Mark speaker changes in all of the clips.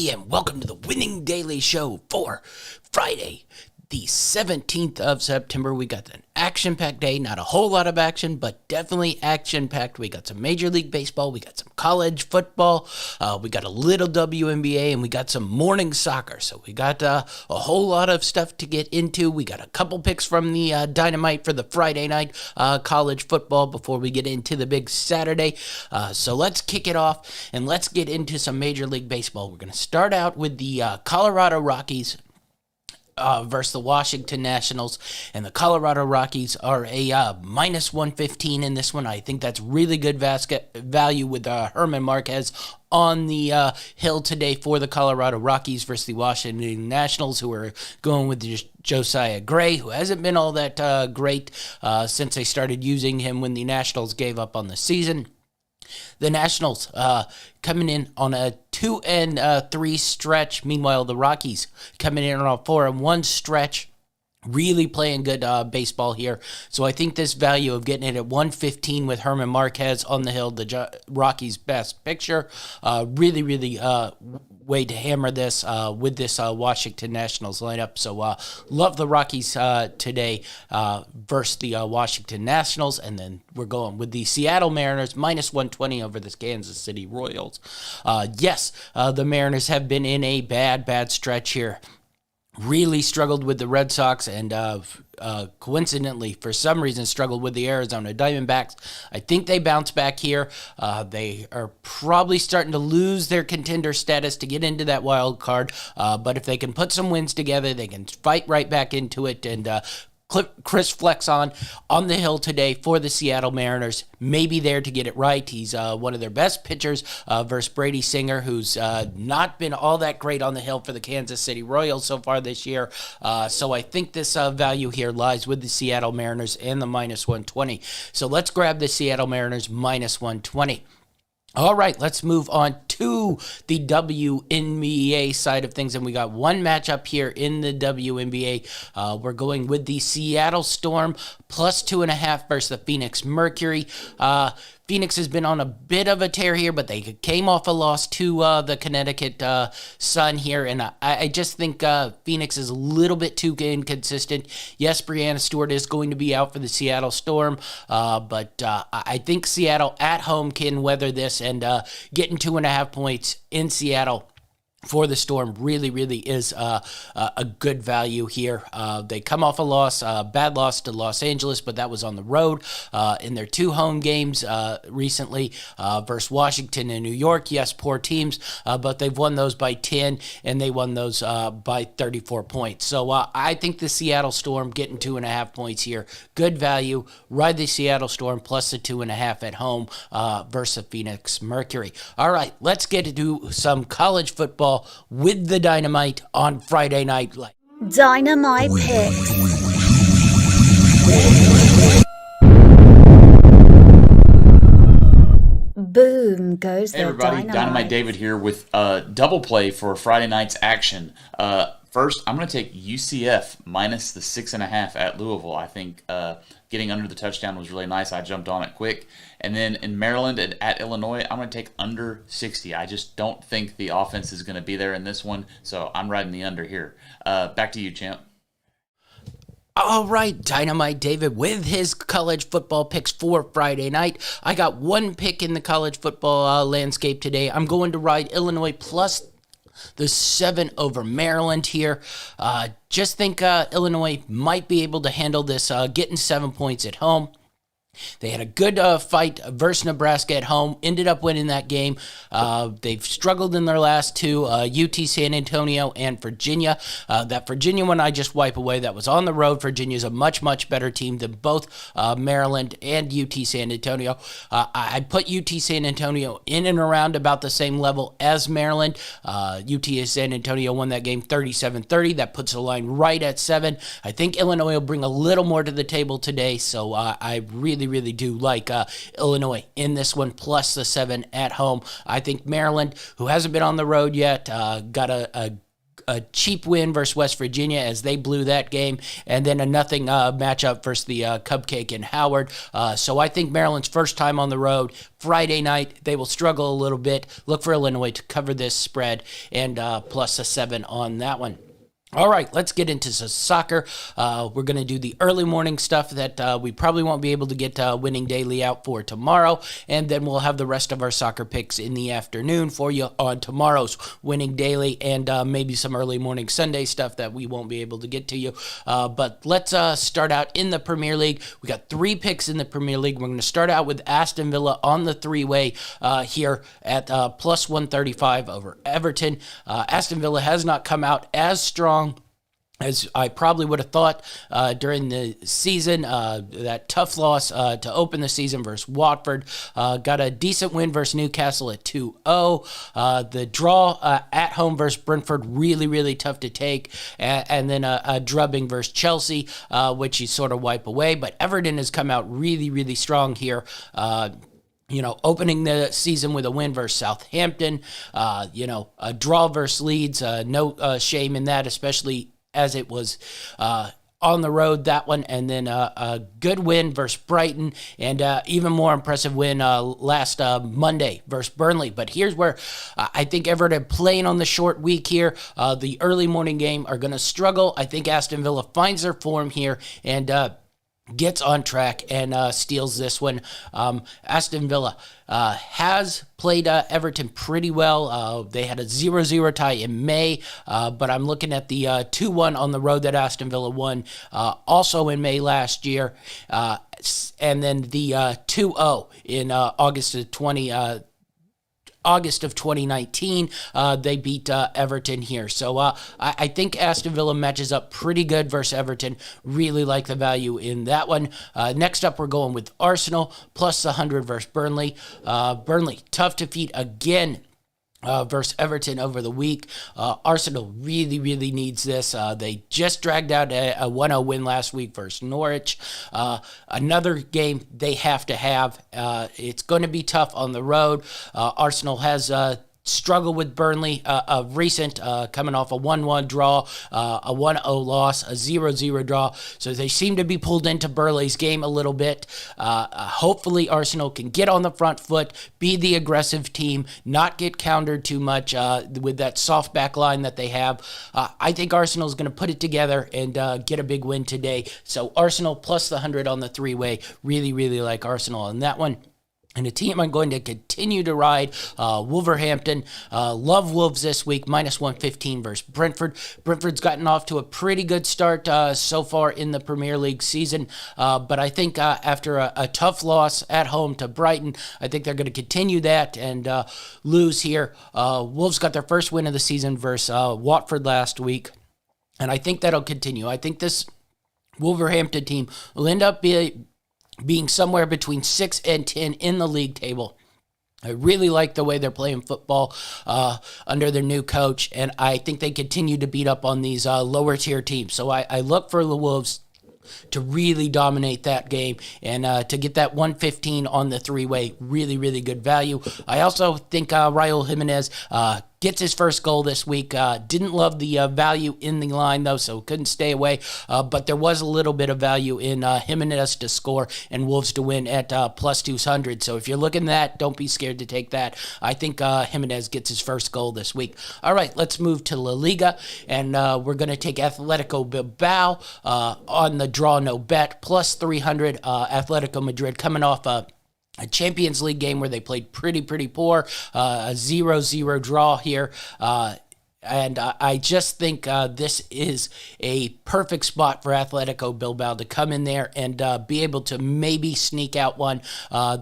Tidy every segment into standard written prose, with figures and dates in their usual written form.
Speaker 1: everybody, and welcome to the Winning Daily Show for Friday, the 17th of September. We got an action-packed day. Not a whole lot of action, but definitely action-packed. We got some Major League Baseball. We got some college football. We got a little WNBA, and we got some morning soccer. So we got a whole lot of stuff to get into. We got a couple picks from the Dynamite for the Friday night college football before we get into the big Saturday. So let's kick it off, and let's get into some Major League Baseball. We're going to start out with the Colorado Rockies versus the Washington Nationals, and the Colorado Rockies are a minus 115 in this one. I think that's really good value with Herman Marquez on the hill today for the Colorado Rockies versus the Washington Nationals, who are going with Josiah Gray, who hasn't been all that great since they started using him when the Nationals gave up on the season. The Nationals coming in on a 2-3 stretch. Meanwhile, the Rockies coming in on a 4-1 stretch. Really playing good baseball here. So I think this value of getting it at 115 with Herman Marquez on the hill, the Rockies' best picture, really way to hammer this with this Washington Nationals lineup. So love the Rockies today versus the Washington Nationals. And then we're going with the Seattle Mariners minus 120 over the Kansas City Royals. Yes, the Mariners have been in a bad stretch here. Really struggled with the Red Sox and coincidentally, for some reason, struggled with the Arizona Diamondbacks. I think they bounce back here. They are probably starting to lose their contender status to get into that wild card. But if they can put some wins together, they can fight right back into it. And Chris Flexon on the hill today for the Seattle Mariners, maybe there to get it right. He's one of their best pitchers versus Brady Singer, who's not been all that great on the hill for the Kansas City Royals so far this year. So I think this value here lies with the Seattle Mariners and the minus 120. So let's grab the Seattle Mariners minus 120. All right, let's move on to the WNBA side of things, and we got one matchup here in the WNBA. We're going with the Seattle Storm plus 2.5 versus the Phoenix Mercury. Phoenix has been on a bit of a tear here, but they came off a loss to the Connecticut Sun here, and I just think Phoenix is a little bit too inconsistent. Yes, Breanna Stewart is going to be out for the Seattle Storm, but I think Seattle at home can weather this, and getting 2.5 points in Seattle for the Storm really is a good value here. They come off a loss, bad loss to Los Angeles, but that was on the road in their 2 home games recently versus Washington and New York. Yes, poor teams, but they've won those by 10, and they won those by 34 points. So I think the Seattle Storm getting 2.5 points here. Good value. Ride the Seattle Storm plus the 2.5 at home versus the Phoenix Mercury. All right, let's get into some college football with the Dynamite on Friday night.
Speaker 2: Dynamite picks. Boom goes
Speaker 3: Hey
Speaker 2: the
Speaker 3: everybody, Dynamite David here with double play for Friday night's action. First, I'm going to take UCF minus the 6.5 at Louisville. I think getting under the touchdown was really nice. I jumped on it quick. And then in Maryland and at Illinois, I'm going to take under 60. I just don't think the offense is going to be there in this one, so I'm riding the under here. Back to you, champ.
Speaker 1: All right, Dynamite David with his college football picks for Friday night. I got one pick in the college football landscape today. I'm going to ride Illinois plus the 7 over Maryland here. Just think Illinois might be able to handle this, getting 7 points at home. They had a good fight versus Nebraska at home, ended up winning that game. They've struggled in their last 2, UT San Antonio and Virginia. That Virginia one I just wipe away. That was on the road. Virginia's a much better team than both Maryland and UT San Antonio. I put UT San Antonio in and around about the same level as Maryland. UT San Antonio won that game 37-30. That puts the line right at 7. I think Illinois will bring a little more to the table today, so I really do like Illinois in this one, plus the 7 at home. I think Maryland, who hasn't been on the road yet, got a a cheap win versus West Virginia as they blew that game, and then a nothing matchup versus the Cupcake in Howard. So I think Maryland's first time on the road, Friday night, they will struggle a little bit. Look for Illinois to cover this spread, and plus a 7 on that one. All right, let's get into some soccer. We're going to do the early morning stuff that we probably won't be able to get Winning Daily out for tomorrow, and then we'll have the rest of our soccer picks in the afternoon for you on tomorrow's Winning Daily, and maybe some early morning Sunday stuff that we won't be able to get to you. But let's start out in the Premier League. We got 3 picks in the Premier League. We're going to start out with Aston Villa on the 3-way here at plus 135 over Everton. Aston Villa has not come out as strong as I probably would have thought during the season. That tough loss to open the season versus Watford. Got a decent win versus Newcastle at 2-0. The draw at home versus Brentford, really, really tough to take. And then a drubbing versus Chelsea, which you sort of wipe away. But Everton has come out really, really strong here. Opening the season with a win versus Southampton, a draw versus Leeds, no shame in that, especially as it was on the road, that one, and then a good win versus Brighton, and even more impressive win last Monday versus Burnley. But here's where I think Everton playing on the short week here, the early morning game, are going to struggle. I think Aston Villa finds their form here and gets on track and steals this one. Aston Villa has played Everton pretty well. They had a 0-0 tie in May, but I'm looking at the 2-1 on the road that Aston Villa won also in May last year, and then the 2-0 in August of 2019, they beat Everton here. So I think Aston Villa matches up pretty good versus Everton. Really like the value in that one. Next up, we're going with Arsenal, plus 100 versus Burnley. Burnley, tough defeat again versus Everton over the week. Arsenal really, really needs this. They just dragged out a 1-0 win last week versus Norwich. Another game they have to have. It's going to be tough on the road. Arsenal has struggle with Burnley of recent, coming off a 1-1 draw, a 1-0 loss, a 0-0 draw. So they seem to be pulled into Burnley's game a little bit. Hopefully Arsenal can get on the front foot, be the aggressive team, not get countered too much with that soft back line that they have. I think Arsenal's going to put it together and get a big win today. So Arsenal plus the 100 on the 3-way. Really, really like Arsenal on that one. And a team I'm going to continue to ride, Wolverhampton. Love Wolves this week, minus 115 versus Brentford. Brentford's gotten off to a pretty good start so far in the Premier League season. But I think after a tough loss at home to Brighton, I think they're going to continue that and lose here. Wolves got their first win of the season versus Watford last week. And I think that'll continue. I think this Wolverhampton team will end up being somewhere between 6 and 10 in the league table. I really like the way they're playing football under their new coach, and I think they continue to beat up on these lower tier teams. So I look for the Wolves to really dominate that game and to get that 115 on the 3-way. Really, really good value. I also think Raul Jimenez gets his first goal this week. Didn't love the value in the line, though, so couldn't stay away. But there was a little bit of value in Jimenez to score and Wolves to win at plus 200. So if you're looking at that, don't be scared to take that. I think Jimenez gets his first goal this week. All right, let's move to La Liga, and we're going to take Atletico Bilbao on the draw no bet, plus 300. Atletico Madrid coming off a Champions League game where they played pretty poor, a 0-0 draw here. And I just think this is a perfect spot for Atletico Bilbao to come in there and be able to maybe sneak out one.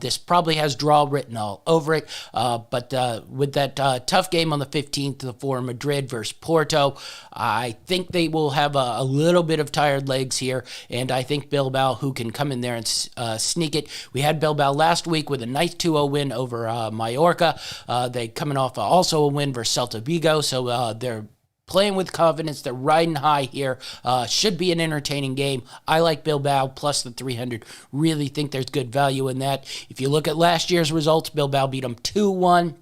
Speaker 1: This probably has draw written all over it, but with that tough game on the 15th for Madrid versus Porto, I think they will have a little bit of tired legs here, and I think Bilbao, who can come in there and sneak it. We had Bilbao last week with a nice 2-0 win over Mallorca. They coming off also a win versus Celta Vigo, so they're playing with confidence. They're riding high here. Should be an entertaining game. I like Bilbao plus the 300. Really think there's good value in that. If you look at last year's results, Bilbao beat them 2-1.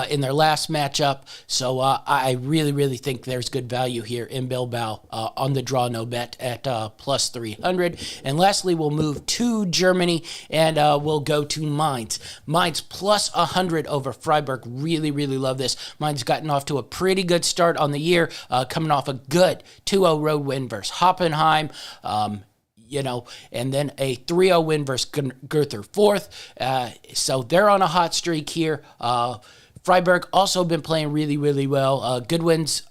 Speaker 1: in their last matchup. So I really, really think there's good value here in Bilbao on the draw no bet at plus 300. And lastly, we'll move to Germany and we'll go to Mainz. Mainz plus 100 over Freiburg. Really, really love this. Mainz gotten off to a pretty good start on the year, coming off a good 2-0 road win versus Hoffenheim. And then a 3-0 win versus Gotha Fourth. So they're on a hot streak here. Freiburg also been playing really, really well. Good wins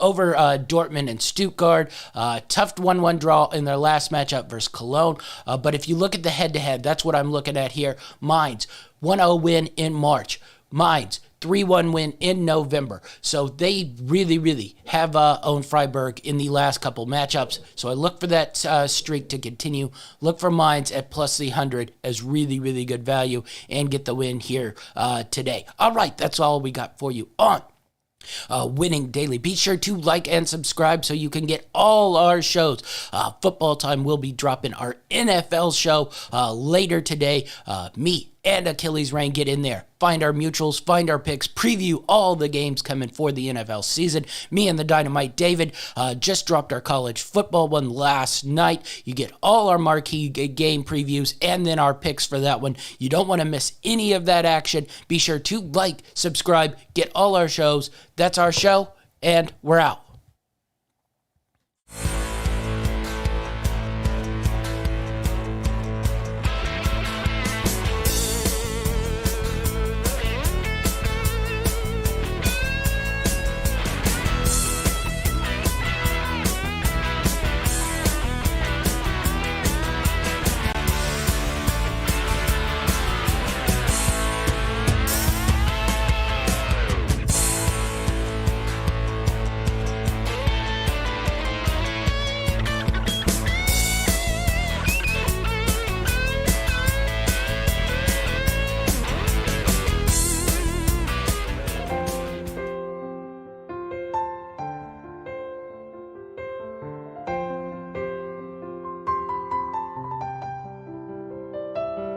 Speaker 1: over Dortmund and Stuttgart. Tough 1-1 draw in their last matchup versus Cologne. But if you look at the head-to-head, that's what I'm looking at here. Mainz, 1-0 win in March. Mainz, 3-1 win in November. So they really, really have owned Freiburg in the last couple matchups. So I look for that streak to continue. Look for Mainz at plus 300 as really, really good value and get the win here today. All right, that's all we got for you on Winning Daily. Be sure to like and subscribe so you can get all our shows. Football Time will be dropping our NFL show later today. Me and Achilles Rain get in there, find our mutuals, find our picks, preview all the games coming for the NFL season. Me and the Dynamite David just dropped our college football one last night. You get all our marquee game previews and then our picks for that one. You don't want to miss any of that action. Be sure to like, subscribe, get all our shows. That's our show, and we're out.